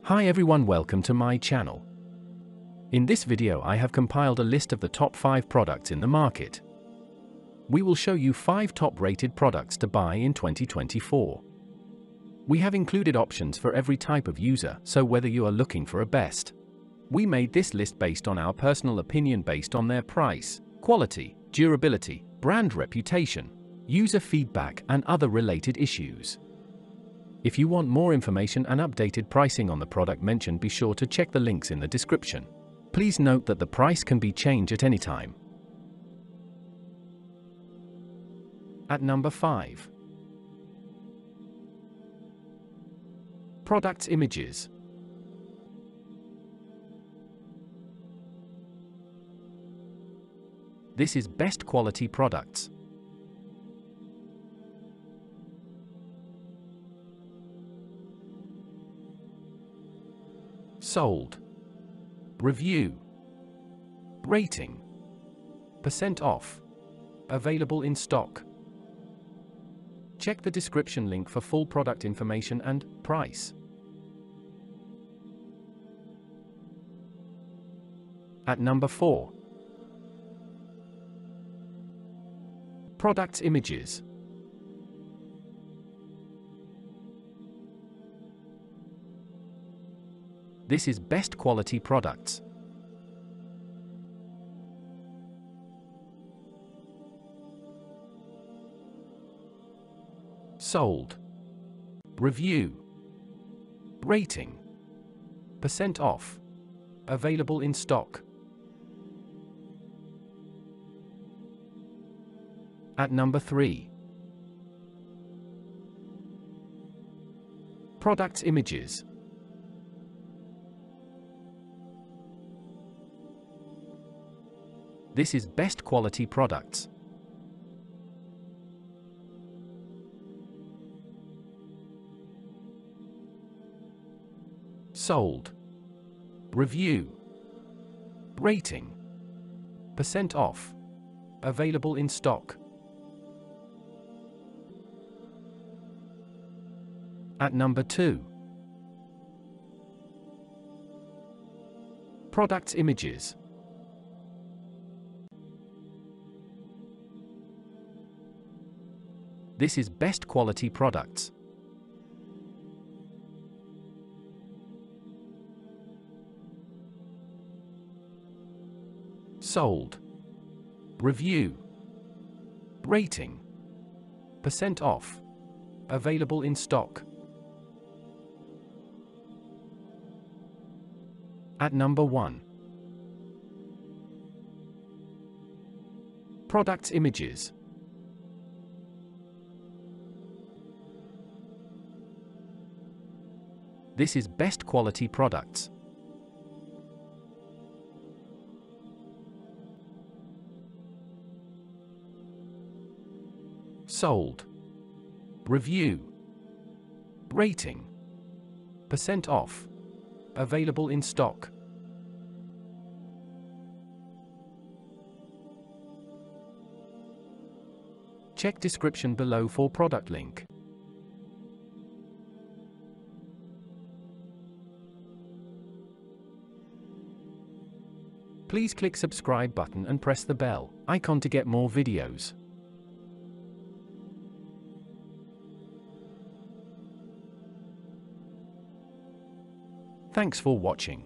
Hi everyone, welcome to my channel. In this video I have compiled a list of the top 5 products in the market. We will show you 5 top rated products to buy in 2024. We have included options for every type of user, so whether you are looking for a best. We made this list based on our personal opinion based on their price, quality, durability, brand reputation, user feedback and other related issues. If you want more information and updated pricing on the product mentioned, be sure to check the links in the description. Please note that the price can be changed at any time. At number 5. Products images. This is best quality products. Sold. Review. Rating. % off. Available in stock. Check the description link for full product information and price. At number 4. Products images. This is best quality products. Sold. Review. Rating. % off. Available in stock. At number 3. Products images. This is best quality products. Sold. Review. Rating. % off. Available in stock. At number 2. Products images. This is best quality products. Sold. Review. Rating. % off. Available in stock. At number 1. Products images. This is best quality products. Sold. Review. Rating. % off. Available in stock. Check description below for product link. Please click subscribe button and press the bell icon to get more videos. Thanks for watching.